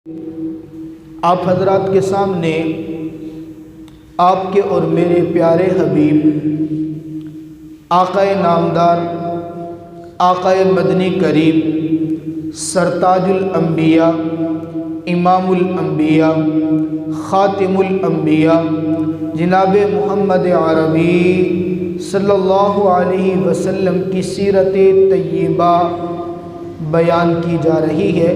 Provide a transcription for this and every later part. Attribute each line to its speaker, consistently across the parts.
Speaker 1: آپ حضرات کے سامنے آپ کے اور میرے پیارے حبیب آقا نامدار آقا مدنی کریم سرتاج الانبیاء امام الانبیاء خاتم الانبیاء جناب محمد عربی صلی اللہ علیہ وسلم کی سیرت طیبہ بیان کی جا رہی ہے،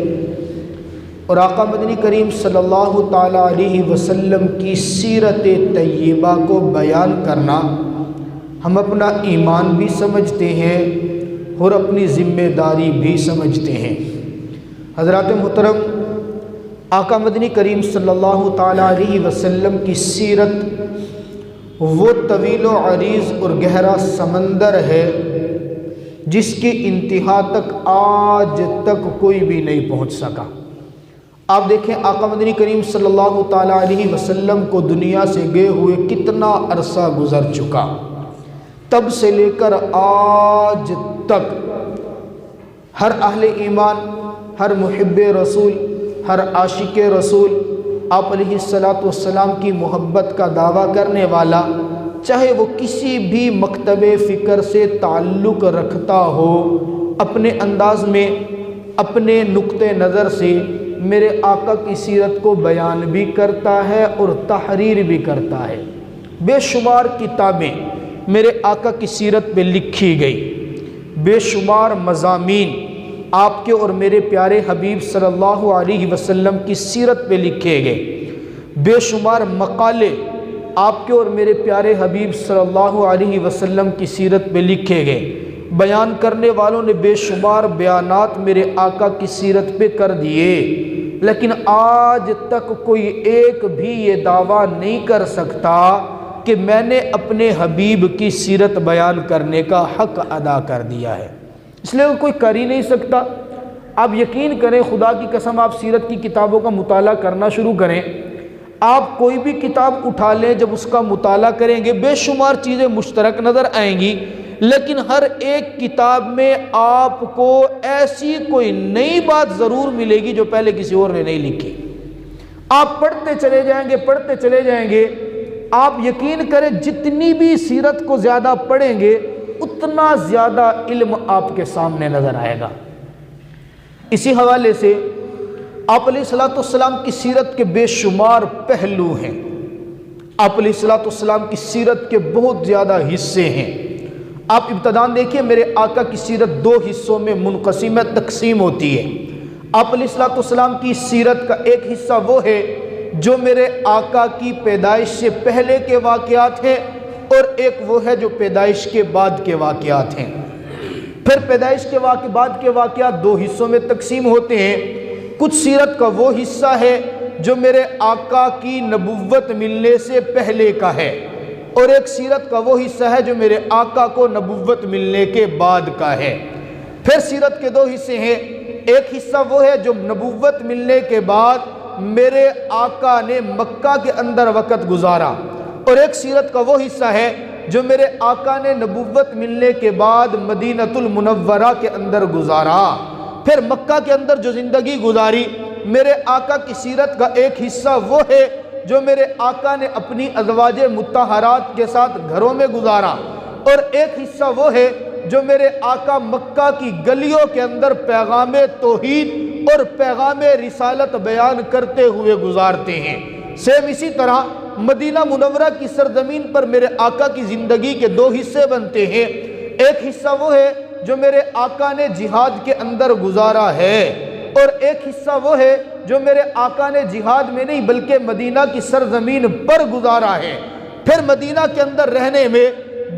Speaker 1: اور آقا مدنی کریم صلی اللہ تعالیٰ علیہ وسلم کی سیرت طیبہ کو بیان کرنا ہم اپنا ایمان بھی سمجھتے ہیں اور اپنی ذمہ داری بھی سمجھتے ہیں۔ حضرات محترم، آقا مدنی کریم صلی اللہ تعالیٰ علیہ وسلم کی سیرت وہ طویل و عریض اور گہرا سمندر ہے جس کی انتہا تک آج تک کوئی بھی نہیں پہنچ سکا۔ آپ دیکھیں آقا مدنی کریم صلی اللہ تعالیٰ علیہ وسلم کو دنیا سے گئے ہوئے کتنا عرصہ گزر چکا، تب سے لے کر آج تک ہر اہل ایمان، ہر محب رسول، ہر عاشق رسول، آپ علیہ السلام کی محبت کا دعویٰ کرنے والا، چاہے وہ کسی بھی مکتب فکر سے تعلق رکھتا ہو، اپنے انداز میں، اپنے نقطہ نظر سے میرے آقا کی سیرت کو بیان بھی کرتا ہے اور تحریر بھی کرتا ہے۔ بے شمار کتابیں میرے آقا کی سیرت پہ لکھی گئی، بے شمار مضامین آپ کے اور میرے پیارے حبیب صلی اللہ علیہ وسلم کی سیرت پہ لکھے گئے، بے شمار مقالے آپ کے اور میرے پیارے حبیب صلی اللہ علیہ وسلم کی سیرت پہ لکھے گئے۔ بیان کرنے والوں نے بے شمار بیانات میرے آقا کی سیرت پہ کر دیے، لیکن آج تک کوئی ایک بھی یہ دعویٰ نہیں کر سکتا کہ میں نے اپنے حبیب کی سیرت بیان کرنے کا حق ادا کر دیا ہے، اس لیے کوئی کر ہی نہیں سکتا۔ آپ یقین کریں، خدا کی قسم، آپ سیرت کی کتابوں کا مطالعہ کرنا شروع کریں، آپ کوئی بھی کتاب اٹھا لیں، جب اس کا مطالعہ کریں گے بے شمار چیزیں مشترک نظر آئیں گی، لیکن ہر ایک کتاب میں آپ کو ایسی کوئی نئی بات ضرور ملے گی جو پہلے کسی اور نے نہیں لکھی۔ آپ پڑھتے چلے جائیں گے، پڑھتے چلے جائیں گے، آپ یقین کریں جتنی بھی سیرت کو زیادہ پڑھیں گے اتنا زیادہ علم آپ کے سامنے نظر آئے گا۔ اسی حوالے سے آپ علیہ السلام کی سیرت کے بے شمار پہلو ہیں، آپ علیہ السلام کی سیرت کے بہت زیادہ حصے ہیں۔ آپ ابتداً دیکھیے، میرے آقا کی سیرت دو حصوں میں منقسم تقسیم ہوتی ہے۔ آپ علیہ السلام کی سیرت کا ایک حصہ وہ ہے جو میرے آقا کی پیدائش سے پہلے کے واقعات ہیں، اور ایک وہ ہے جو پیدائش کے بعد کے واقعات ہیں۔ پھر پیدائش کے بعد کے واقعات دو حصوں میں تقسیم ہوتے ہیں۔ کچھ سیرت کا وہ حصہ ہے جو میرے آقا کی نبوت ملنے سے پہلے کا ہے، اور ایک سیرت کا وہ حصہ ہے جو میرے آقا کو نبوت ملنے کے بعد کا ہے۔ پھر سیرت کے دو حصے ہیں، ایک حصہ وہ ہے جو نبوت ملنے کے بعد میرے آقا نے مکہ کے اندر وقت گزارا، اور ایک سیرت کا وہ حصہ ہے جو میرے آقا نے نبوت ملنے کے بعد مدینۃ المنورہ کے اندر گزارا۔ پھر مکہ کے اندر جو زندگی گزاری، میرے آقا کی سیرت کا ایک حصہ وہ ہے جو میرے آقا نے اپنی ازواج مطہرات کے ساتھ گھروں میں گزارا، اور ایک حصہ وہ ہے جو میرے آقا مکہ کی گلیوں کے اندر پیغام توحید اور پیغام رسالت بیان کرتے ہوئے گزارتے ہیں۔ سیم اسی طرح مدینہ منورہ کی سرزمین پر میرے آقا کی زندگی کے دو حصے بنتے ہیں، ایک حصہ وہ ہے جو میرے آقا نے جہاد کے اندر گزارا ہے، اور ایک حصہ وہ ہے جو میرے آقا نے جہاد میں نہیں بلکہ مدینہ کی سرزمین پر گزارا ہے۔ پھر مدینہ کے اندر رہنے میں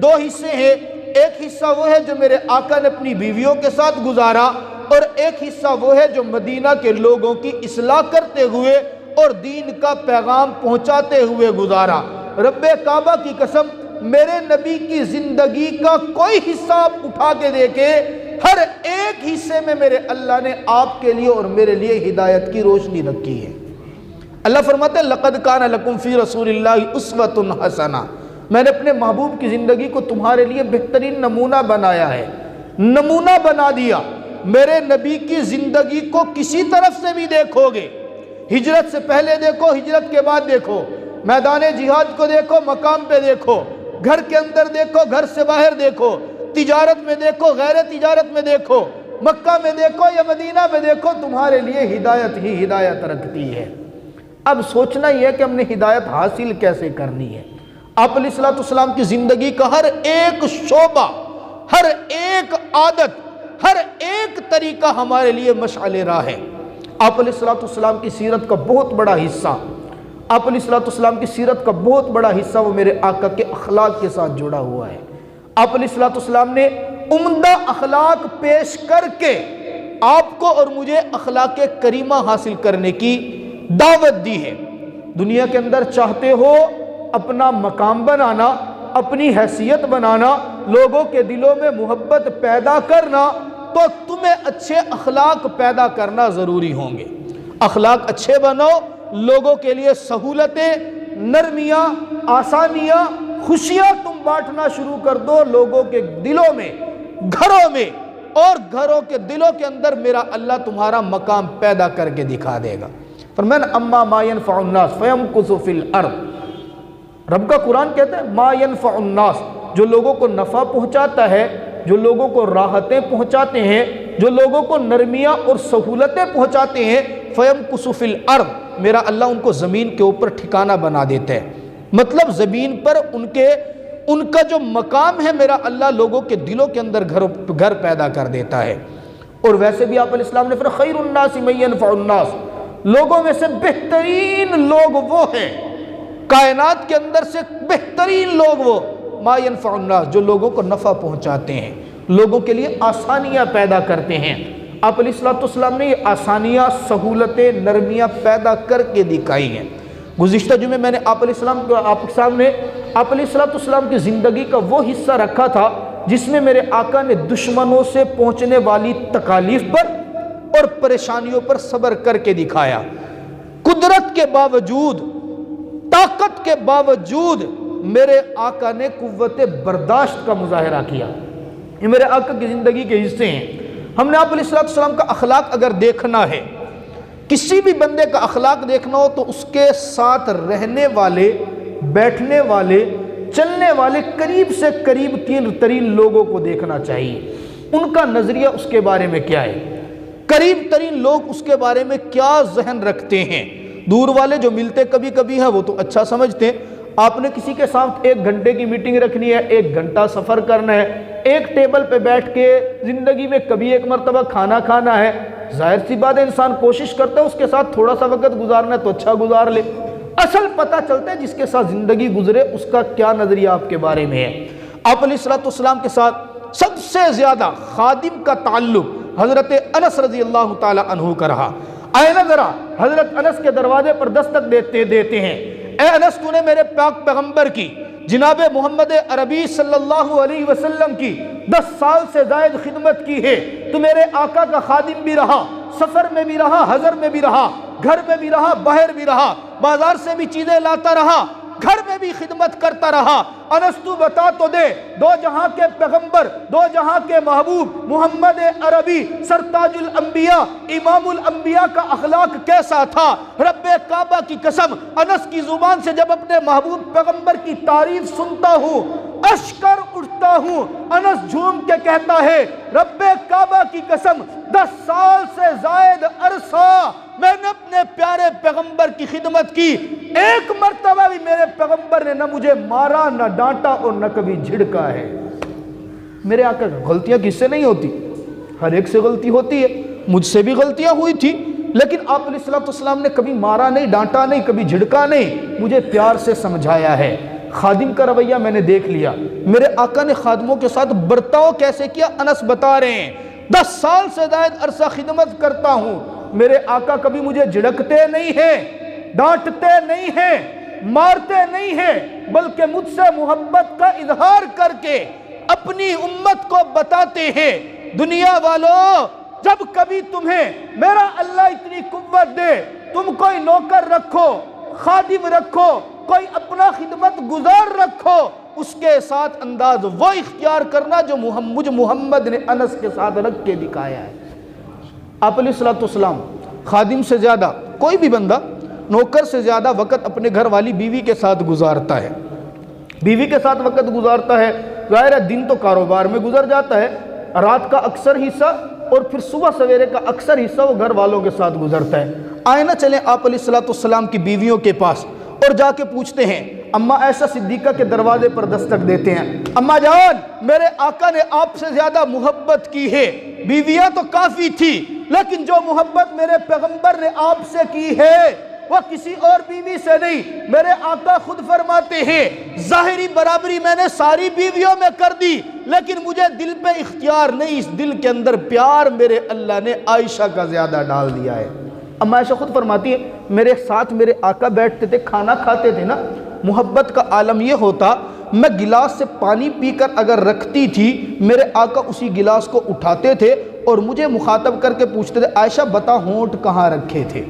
Speaker 1: دو حصے ہیں، ایک حصہ وہ ہے جو میرے آقا نے اپنی بیویوں کے ساتھ گزارا، اور ایک حصہ وہ ہے جو مدینہ کے لوگوں کی اصلاح کرتے ہوئے اور دین کا پیغام پہنچاتے ہوئے گزارا۔ رب کعبہ کی قسم، میرے نبی کی زندگی کا کوئی حصہ آپ اٹھا کے دیکھیں، ہر ایک حصے میں میرے اللہ نے آپ کے لیے اور میرے لیے ہدایت کی روشنی رکھی ہے۔ اللہ فرماتے ہیں لَقَدْ كَانَ لَكُمْ فِي رَسُولِ اللَّهِ أُسْوَةٌ حَسَنَةٌ، میں نے اپنے محبوب کی زندگی کو تمہارے لیے بہترین نمونہ بنایا ہے، نمونہ بنا دیا۔ میرے نبی کی زندگی کو کسی طرف سے بھی دیکھو گے، ہجرت سے پہلے دیکھو، ہجرت کے بعد دیکھو، میدان جہاد کو دیکھو، مقام پہ دیکھو، گھر کے اندر دیکھو، گھر سے باہر دیکھو، تجارت میں دیکھو، غیر تجارت میں دیکھو، مکہ میں دیکھو یا مدینہ میں دیکھو، تمہارے لیے ہدایت ہی ہدایت رکھتی ہے۔ اب سوچنا یہ ہے کہ ہم نے ہدایت حاصل کیسے کرنی ہے۔ آپ علیہ السلام کی زندگی کا ہر ایک شعبہ، ہر ایک عادت، ہر ایک طریقہ ہمارے لیے مشعل راہ ہے۔ آپ علیہ السلام کی سیرت کا بہت بڑا حصہ، آپ علیہ السلام کی سیرت کا بہت بڑا حصہ وہ میرے آقا کے اخلاق کے ساتھ جڑا ہوا ہے۔ آپ علیہ السلام نے عمدہ اخلاق پیش کر کے آپ کو اور مجھے اخلاق کریمہ حاصل کرنے کی دعوت دی ہے۔ دنیا کے اندر چاہتے ہو اپنا مقام بنانا، اپنی حیثیت بنانا، لوگوں کے دلوں میں محبت پیدا کرنا، تو تمہیں اچھے اخلاق پیدا کرنا ضروری ہوں گے۔ اخلاق اچھے بنو، لوگوں کے لیے سہولتیں، نرمیاں، آسانیاں، خوشیاں تم بانٹنا شروع کر دو لوگوں کے دلوں میں، گھروں میں، اور گھروں کے دلوں کے اندر میرا اللہ تمہارا مقام پیدا کر کے دکھا دے گا۔ فرمایا اما ما ينفع الناس فيمكث في الارض، رب کا قرآن کہتا ہے ما ينفع الناس، جو لوگوں کو نفع پہنچاتا ہے، جو لوگوں کو راحتیں پہنچاتے ہیں، جو لوگوں کو نرمیاں اور سہولتیں پہنچاتے ہیں، فيمكث في الارض، میرا اللہ ان کو زمین کے اوپر ٹھکانہ بنا دیتا ہے۔ مطلب زمین پر ان کا جو مقام ہے، میرا اللہ لوگوں کے دلوں کے اندر گھر پیدا کر دیتا ہے۔ اور ویسے بھی آپ علیہ السلام نے فرمایا خیر الناس من ينفع الناس، لوگوں میں سے بہترین لوگ وہ ہیں، کائنات کے اندر سے بہترین لوگ وہ ما ينفع الناس، جو لوگوں کو نفع پہنچاتے ہیں، لوگوں کے لیے آسانیاں پیدا کرتے ہیں۔ آپ علیہ السلام نے یہ آسانیاں، سہولتیں، نرمیاں پیدا کر کے دکھائی ہیں۔ گزشتہ جمعے میں نے آپ علیہ السلام کی زندگی کا وہ حصہ رکھا تھا جس میں میرے آقا نے دشمنوں سے پہنچنے والی تکالیف پر اور پریشانیوں پر صبر کر کے دکھایا۔ قدرت کے باوجود، طاقت کے باوجود میرے آقا نے قوت برداشت کا مظاہرہ کیا۔ یہ میرے آقا کی زندگی کے حصے ہیں۔ ہم نے آپ علیہ السلام کا اخلاق اگر دیکھنا ہے، کسی بھی بندے کا اخلاق دیکھنا ہو، تو اس کے ساتھ رہنے والے، بیٹھنے والے، چلنے والے قریب سے قریب ترین لوگوں کو دیکھنا چاہیے۔ ان کا نظریہ اس کے بارے میں کیا ہے، قریب ترین لوگ اس کے بارے میں کیا ذہن رکھتے ہیں۔ دور والے جو ملتے کبھی کبھی ہیں وہ تو اچھا سمجھتے ہیں۔ آپ نے کسی کے ساتھ 1 گھنٹے کی میٹنگ رکھنی ہے، 1 گھنٹہ سفر کرنا ہے، ایک ٹیبل پہ بیٹھ کے زندگی میں کبھی 1 مرتبہ کھانا کھانا ہے، ظاہر سی بات ہے انسان کوشش کرتا ہے اس کے ساتھ تھوڑا سا وقت گزارنا ہے تو اچھا گزار لے۔ اصل پتہ چلتا ہے جس کے ساتھ زندگی گزرے اس کا کیا نظریہ آپ کے بارے میں ہے۔ آپ علیہ السلام کے ساتھ سب سے زیادہ خادم کا تعلق حضرت انس رضی اللہ تعالی عنہ کا رہا۔ آئینہ ذرا حضرت انس کے دروازے پر دستک دیتے ہیں، اے انس تو نے میرے پاک پیغمبر کی، جناب محمد عربی صلی اللہ علیہ وسلم کی 10 سال سے زائد خدمت کی ہے، تو میرے آقا کا خادم بھی رہا، سفر میں بھی رہا، حضر میں بھی رہا، گھر میں بھی رہا، باہر بھی رہا، بازار سے بھی چیزیں لاتا رہا، گھر میں بھی خدمت کرتا رہا۔ انس تو بتا تو دے، 2 جہاں کے پیغمبر، 2 جہاں کے محبوب محمد عربی سرتاج الانبیاء، امام الانبیاء کا اخلاق کیسا تھا؟ رب کعبہ کی قسم، انس کی زبان سے جب اپنے محبوب پیغمبر کی تعریف سنتا ہوں اشکر اٹھتا ہوں۔ انس جھوم کے کہتا ہے رب کعبہ کی قسم 10 سال سے زائد عرصہ میں نے اپنے پیارے پیغمبر کی خدمت کی، 1 مرتبہ بھی میرے پیغمبر نے نہ مجھے مارا، نہ ڈانٹا اور نہ کبھی جھڑکا ہے۔ میرے آقا غلطیاں کس سے نہیں ہوتی؟ ہر ایک سے غلطی ہوتی ہے، مجھ سے بھی غلطیاں ہوئی تھی، لیکن آپ علیہ السلام نے کبھی مارا نہیں، ڈانٹا نہیں، کبھی جھڑکا نہیں، مجھے پیار سے سمجھایا ہے۔ خادم کا رویہ میں نے دیکھ لیا، میرے آقا نے خادموں کے ساتھ برتاؤ کیسے کیا انس بتا رہے ہیں۔ 10 سال سے زائد عرصہ خدمت کرتا ہوں، میرے آقا کبھی مجھے جھڑکتے نہیں ہیں، ڈانٹتے نہیں ہیں، مارتے نہیں ہیں، بلکہ مجھ سے محبت کا اظہار کر کے اپنی امت کو بتاتے ہیں دنیا والوں جب کبھی تمہیں میرا اللہ اتنی قوت دے، تم کوئی نوکر رکھو، خادم رکھو، کوئی اپنا خدمت گزار رکھو، اس کے ساتھ انداز وہ اختیار کرنا جو محمد نے انس کے ساتھ رکھ کے دکھایا ہے۔ آپ علیہ السلام خادم سے زیادہ کوئی بھی بندہ نوکر سے زیادہ وقت اپنے گھر والی بیوی کے ساتھ گزارتا ہے، بیوی کے ساتھ وقت گزارتا ہے، ظاہر ہے دن تو کاروبار میں گزر جاتا ہے، رات کا اکثر حصہ اور پھر صبح سویرے کا اکثر حصہ وہ گھر والوں کے ساتھ گزرتا ہے۔ آئے نہ چلیں آپ علیہ السلام کی بیویوں کے پاس اور جا کے پوچھتے ہیں، اماں عائشہ صدیقہ کے دروازے پر دستک دیتے ہیں، اماں جان میرے آقا نے آپ سے زیادہ محبت کی ہے، بیویاں تو کافی تھی لیکن جو محبت میرے پیغمبر نے آپ سے کی ہے وہ کسی اور بیوی سے نہیں۔ میرے آقا خود فرماتے ہیں ظاہری برابری میں نے ساری بیویوں میں کر دی لیکن مجھے دل پہ اختیار نہیں، اس دل کے اندر پیار میرے اللہ نے عائشہ کا زیادہ ڈال دیا ہے۔ اما عائشہ خود فرماتی ہے میرے ساتھ میرے آقا بیٹھتے تھے، کھانا کھاتے تھے نا، محبت کا عالم یہ ہوتا میں گلاس سے پانی پی کر اگر رکھتی تھی میرے آقا اسی گلاس کو اٹھاتے تھے اور مجھے مخاطب کر کے پوچھتے تھے عائشہ بتا ہونٹ کہاں رکھے تھے،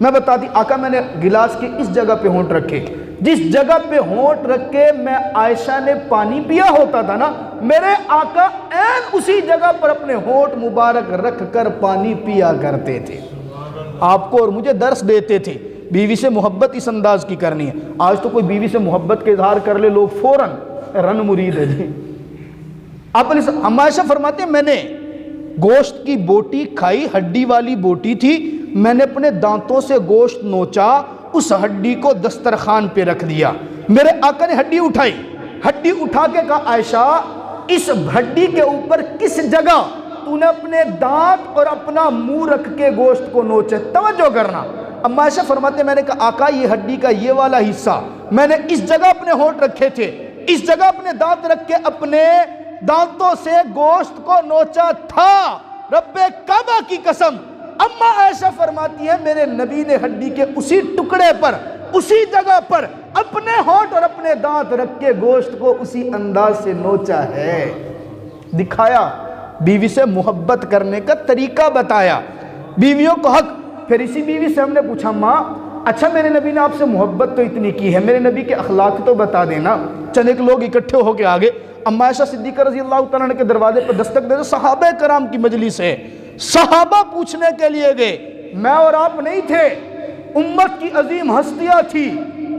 Speaker 1: میں بتاتی آقا میں نے گلاس کے اس جگہ پہ ہونٹ رکھے، جس جگہ پہ ہونٹ رکھ کے میں عائشہ نے پانی پیا ہوتا تھا نا میرے آقا عین اسی جگہ پر اپنے ہونٹ مبارک رکھ کر پانی پیا کرتے تھے۔ آپ کو اور مجھے درس دیتے تھے بیوی سے محبت اس انداز کی کرنی ہے۔ آج تو کوئی بیوی سے محبت کے اظہار کر لے لوگ فوراً رن مرید ہے جی۔ آپ اما عائشہ فرماتے ہیں میں نے گوشت کی بوٹی کھائی، ہڈی والی بوٹی تھی، میں نے اپنے دانتوں سے گوشت نوچا، اس ہڈی کو دسترخوان پہ رکھ دیا، میرے آقا نے ہڈی اٹھائی، ہڈی اٹھا کے کہا عائشہ اس ہڈی کے اوپر کس جگہ تو نے اپنے دانت اور اپنا منہ رکھ کے گوشت کو نوچے، توجہ کرنا۔ اما عائشہ فرماتے ہیں میں نے کہا آقا یہ ہڈی کا یہ والا حصہ میں نے اس جگہ اپنے ہونٹ رکھے تھے، اس جگہ اپنے دانت رکھ کے اپنے دانتوں سے گوشت کو نوچا تھا، رب کعبہ کی قسم۔ اما عائشہ فرماتی ہے میرے نبی نے ہڈی کے اسی ٹکڑے پر اسی جگہ پر اپنے ہونٹ اور اپنے دانت رکھ کے گوشت کو اسی انداز سے نوچا ہے، دکھایا بیوی سے محبت کرنے کا طریقہ بتایا، بیویوں کو حق۔ پھر اسی بیوی سے ہم نے پوچھا ماں اچھا میرے نبی نے آپ سے محبت تو اتنی کی ہے، میرے نبی کے اخلاق تو بتا دینا۔ چند ایک لوگ اکٹھے ہو کے آگے اما عائشہ صدیقہ رضی اللہ تعالیٰ عنہ کے دروازے پر دستک دے دو، صحابہ کرام کی مجلس ہے، صحابہ پوچھنے کے لیے گئے، میں اور آپ نہیں تھے، امت کی عظیم ہستیاں تھی،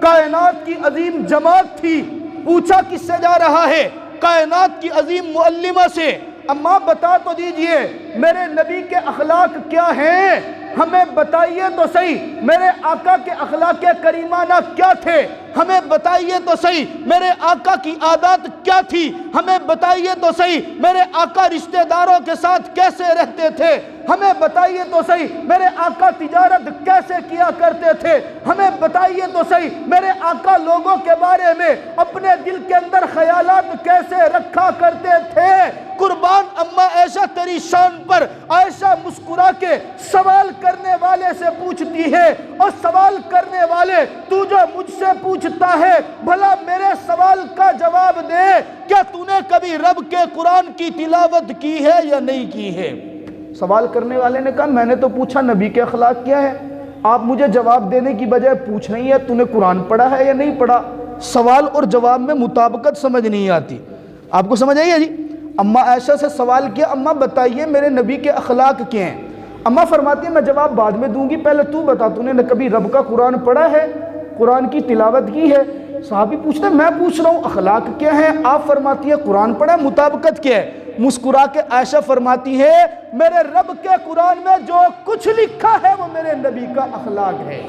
Speaker 1: کائنات کی عظیم جماعت تھی، پوچھا کس سے جا رہا ہے؟ کائنات کی عظیم معلمہ سے۔ اماں بتا تو دیجئے میرے نبی کے اخلاق کیا ہیں، ہمیں بتائیے تو صحیح، میرے آقا کے اخلاق کریمانہ کیا تھے، ہمیں بتائیے تو صحیح، میرے آقا کی عادات کیا تھی، ہمیں بتائیے تو صحیح، میرے آقا رشتہ داروں کے ساتھ کیسے رہتے تھے، ہمیں بتائیے تو صحیح، میرے آقا تجارت کیسے کیا کرتے تھے، ہمیں بتائیے تو صحیح، میرے آقا لوگوں کے بارے میں اپنے دل کے اندر خیالات کیسے رکھا کرتے تھے۔ قربان اما عائشہ تیری شان پر، عائشہ مسکرا کے سوال کرنے والے سے پوچھتی ہے، اور سوال کرنے والے تو جو مجھ سے پوچھتا ہے بھلا میرے سوال کا جواب دے، کیا تو نے کبھی رب کے قرآن کی تلاوت کی ہے یا نہیں کی ہے؟ سوال کرنے والے نے کہا میں نے تو پوچھا نبی کے اخلاق کیا ہے، آپ مجھے جواب دینے کی بجائے پوچھ رہی ہیں تو نے قرآن پڑھا ہے یا نہیں پڑھا۔ سوال اور جواب میں مطابقت سمجھ نہیں آتی، آپ کو سمجھ آئی ہے جی؟ اما عائشہ سے سوال کیا اماں بتائیے میرے نبی کے اخلاق کیا ہیں؟ اماں فرماتی ہیں میں جواب بعد میں دوں گی، پہلے تو بتا تو نے کبھی رب کا قرآن پڑھا ہے، قرآن کی تلاوت کی ہے؟ صحابی پوچھتے ہیں میں پوچھ رہا ہوں اخلاق کیا ہے، آپ فرماتی ہے قرآن پڑھا ہے، مطابقت کیا ہے؟ مسکرا کے عائشہ فرماتی ہے میرے رب کے قرآن میں جو کچھ لکھا ہے وہ میرے نبی کا اخلاق ہے،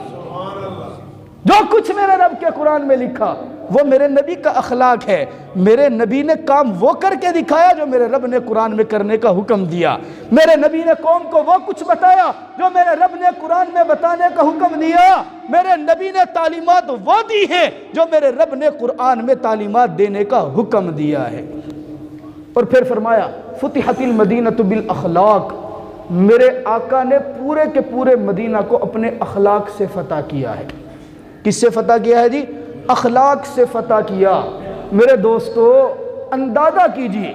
Speaker 1: جو کچھ میرے رب کے قرآن میں لکھا وہ میرے نبی کا اخلاق ہے، میرے نبی نے کام وہ کر کے دکھایا جو میرے رب نے قرآن میں کرنے کا حکم دیا، میرے نبی نے قوم کو وہ کچھ بتایا جو میرے رب نے قرآن میں بتانے کا حکم دیا، میرے نبی نے تعلیمات وہ دی ہیں جو میرے رب نے قرآن میں تعلیمات دینے کا حکم دیا ہے۔ اور پھر فرمایا فتحت المدینۃ بالاخلاق، میرے آقا نے پورے کے پورے مدینہ کو اپنے اخلاق سے فتح کیا ہے۔ کس سے فتح کیا ہے جی؟ اخلاق سے فتح کیا۔ میرے دوستو اندازہ کیجئے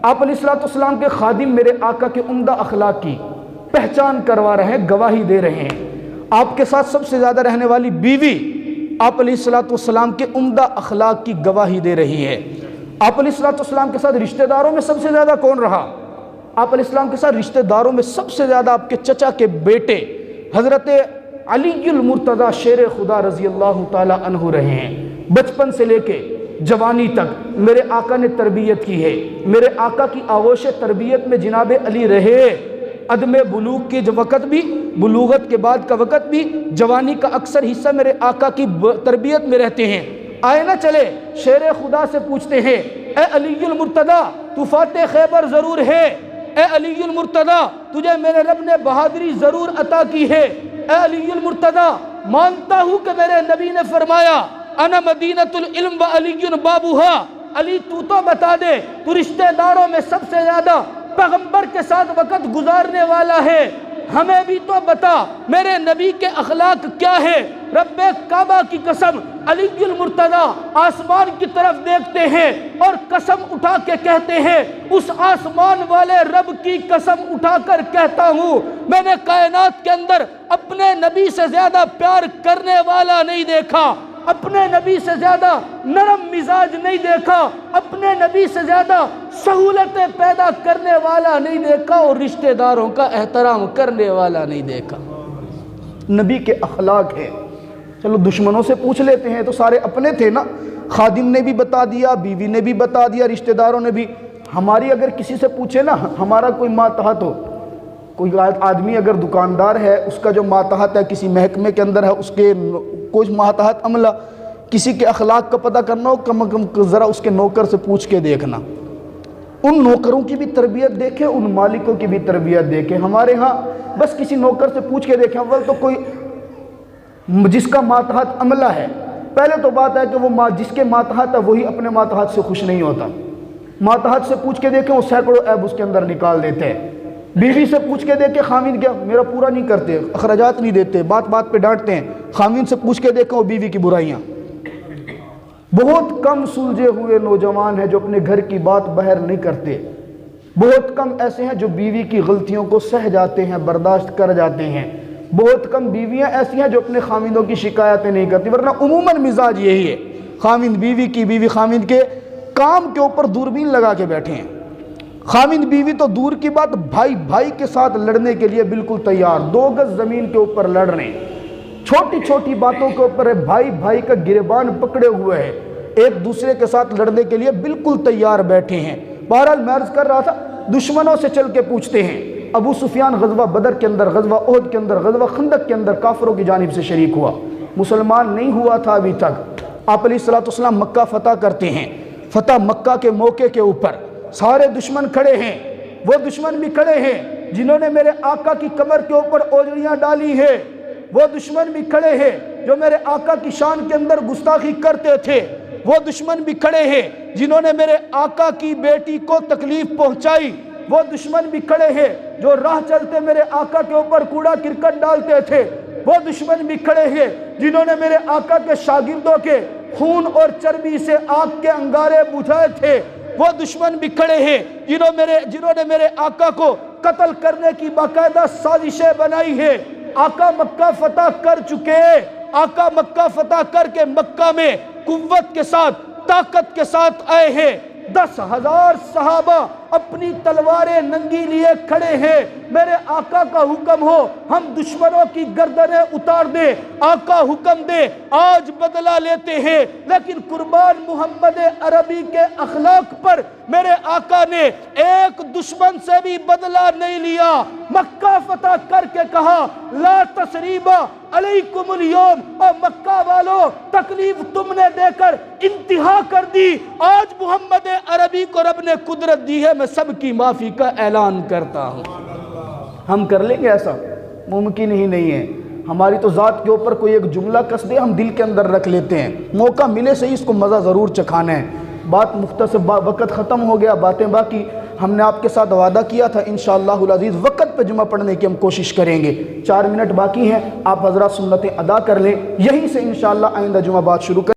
Speaker 1: آپ علیہ السلام کے خادم میرے آقا کے عمدہ اخلاق کی پہچان کروا رہے ہیں، گواہی دے رہے ہیں۔ آپ کے ساتھ سب سے زیادہ رہنے والی بیوی آپ علیہ السلام کے عمدہ اخلاق کی گواہی دے رہی ہے۔ آپ علیہ السلام کے ساتھ رشتہ داروں میں سب سے زیادہ کون رہا؟ آپ علیہ السلام کے ساتھ رشتہ داروں میں سب سے زیادہ آپ کے چچا کے بیٹے حضرت علی المرتضیٰ شیر خدا رضی اللہ تعالی عنہ رہے ہیں، بچپن سے لے کے جوانی تک میرے آقا نے تربیت کی ہے، میرے آقا کی آغوش تربیت میں جناب علی رہے، عدم بلوغ کے وقت بھی، بلوغت کے بعد کا وقت بھی، جوانی کا اکثر حصہ میرے آقا کی تربیت میں رہتے ہیں۔ آئے نہ چلے شیر خدا سے پوچھتے ہیں، اے علی المرتضیٰ تو فاتح خیبر ضرور ہے، اے علی المرتضیٰ تجھے میرے رب نے بہادری ضرور عطا کی ہے، اے علی المرتضیٰ مانتا ہوں کہ میرے نبی نے فرمایا انا مدینۃ العلم و علی بابوہا، علی تو بتا دے تو رشتہ داروں میں سب سے زیادہ پیغمبر کے ساتھ وقت گزارنے والا ہے، ہمیں بھی تو بتا میرے نبی کے اخلاق کیا ہے۔ رب کعبہ کی قسم علی المرتضیٰ آسمان کی طرف دیکھتے ہیں اور قسم اٹھا کے کہتے ہیں، اس آسمان والے رب کی قسم اٹھا کر کہتا ہوں میں نے کائنات کے اندر اپنے نبی سے زیادہ پیار کرنے والا نہیں دیکھا، اپنے نبی سے زیادہ نرم مزاج نہیں دیکھا، اپنے نبی سے زیادہ سہولتیں پیدا کرنے والا نہیں دیکھا، اور رشتہ داروں کا احترام کرنے والا نہیں دیکھا۔ نبی کے اخلاق ہے۔ چلو دشمنوں سے پوچھ لیتے ہیں، تو سارے اپنے تھے نا، خادم نے بھی بتا دیا، بیوی نے بھی بتا دیا، رشتہ داروں نے بھی۔ ہماری اگر کسی سے پوچھے نا، ہمارا کوئی ماتحت ہو، کوئی آدمی اگر دکاندار ہے، اس کا جو ماتحت ہے کسی محکمے کے اندر ہے، اس کے کوئی ماتحت عملہ، کسی کے اخلاق کا پتہ کرنا ہو، کم کم ذرا اس کے نوکر سے پوچھ کے دیکھنا، ان نوکروں کی بھی تربیت دیکھیں، ان مالکوں کی بھی تربیت دیکھیں۔ ہمارے ہاں بس کسی نوکر سے پوچھ کے دیکھیں، اول تو کوئی جس کا ماتحت عملہ ہے، پہلے تو بات ہے کہ وہ جس کے ماتحت ہے وہی اپنے ماتحت سے خوش نہیں ہوتا۔ ماتحت سے پوچھ کے دیکھیں، وہ سینکڑوں عیب اس کے اندر نکال دیتے ہیں۔ بیوی سے پوچھ کے دیکھیں، خاوند کیا میرا پورا نہیں کرتے، اخراجات نہیں دیتے، بات بات پہ ڈانٹتے ہیں۔ خاوند سے پوچھ کے دیکھیں وہ بیوی کی برائیاں۔ بہت کم سلجھے ہوئے نوجوان ہیں جو اپنے گھر کی بات باہر نہیں کرتے، بہت کم ایسے ہیں جو بیوی کی غلطیوں کو سہ جاتے ہیں، برداشت کر جاتے ہیں، بہت کم بیویاں ایسی ہیں جو اپنے خاوندوں کی شکایتیں نہیں کرتی، ورنہ عموماً مزاج یہی ہے، خاوند بیوی کی، بیوی خاوند کے کام کے اوپر دوربین لگا کے بیٹھے ہیں۔ خاوند بیوی تو دور کی بات، بھائی بھائی کے ساتھ لڑنے کے لیے بالکل تیار، 2 گز زمین کے اوپر لڑ رہے ہیں، چھوٹی چھوٹی باتوں کے اوپر بھائی بھائی کا گریبان پکڑے ہوئے ہیں، ایک دوسرے کے ساتھ لڑنے کے لیے بالکل تیار بیٹھے ہیں۔ بہرحال میں عرض کر رہا تھا، دشمنوں سے چل کے پوچھتے ہیں۔ ابو سفیان غزوہ بدر کے اندر، غزوہ احد کے اندر، غزوہ خندق کے اندر کافروں کی جانب سے شریک ہوا، مسلمان نہیں ہوا تھا ابھی تک۔ آپ علیہ السلام مکہ فتح کرتے ہیں، فتح مکہ کے موقع کے اوپر سارے دشمن کھڑے ہیں، وہ دشمن بھی کھڑے ہیں جنہوں نے میرے آقا کی کمر کے اوپر اوجڑیاں ڈالی ہیں، وہ دشمن بھی کھڑے ہیں جو میرے آقا کی شان کے اندر گستاخی کرتے تھے، وہ دشمن بھی کھڑے ہیں جنہوں نے میرے آقا کی بیٹی کو تکلیف پہنچائی، وہ دشمن بھی کھڑے ہیں جو راہ چلتے میرے آقا کے اوپر کوڑا کرکٹ ڈالتے تھے، وہ دشمن بھی کھڑے ہیں جنہوں نے میرے آقا کے شاگردوں کے خون اور چربی سے آگ کے انگارے بجھائے تھے، وہ دشمن بھی کھڑے ہیں جنہوں نے میرے آقا کو قتل کرنے کی باقاعدہ سازشیں بنائی ہے۔ آقا مکہ فتح کر چکے، آقا مکہ فتح کر کے مکہ میں قوت کے ساتھ، طاقت کے ساتھ آئے ہیں، 10,000 صحابہ اپنی تلواریں ننگی لیے کھڑے ہیں، میرے آقا کا حکم ہو ہم دشمنوں کی گردنیں اتار دیں، آقا حکم دے آج بدلہ لیتے ہیں، لیکن قربان محمد عربی کے اخلاق پر میرے آقا نے ایک دشمن سے بھی بدلہ نہیں لیا۔ مکہ فتح کر کے کہا لا تثریب علیکم اليوم، اور مکہ والوں تکلیف تم نے دے کر انتہا کر دی، آج محمد عربی کو رب نے قدرت دی ہے، میں سب کی معافی کا اعلان کرتا ہوں۔ ہم کر لیں گے ایسا؟ ممکن ہی نہیں ہے۔ ہماری تو ذات کے اوپر کوئی ایک جملہ کس دے ہم دل کے اندر رکھ لیتے ہیں، موقع ملے سے ہی اس کو مزہ ضرور چکھانا ہے۔ بات مختصر، وقت ختم ہو گیا، باتیں باقی۔ ہم نے آپ کے ساتھ وعدہ کیا تھا انشاءاللہ العزیز وقت پہ جمعہ پڑھنے کی ہم کوشش کریں گے۔ 4 منٹ باقی ہیں، آپ حضرات سنتیں ادا کر لیں، یہیں سے انشاءاللہ آئندہ جمعہ بات شروع کریں۔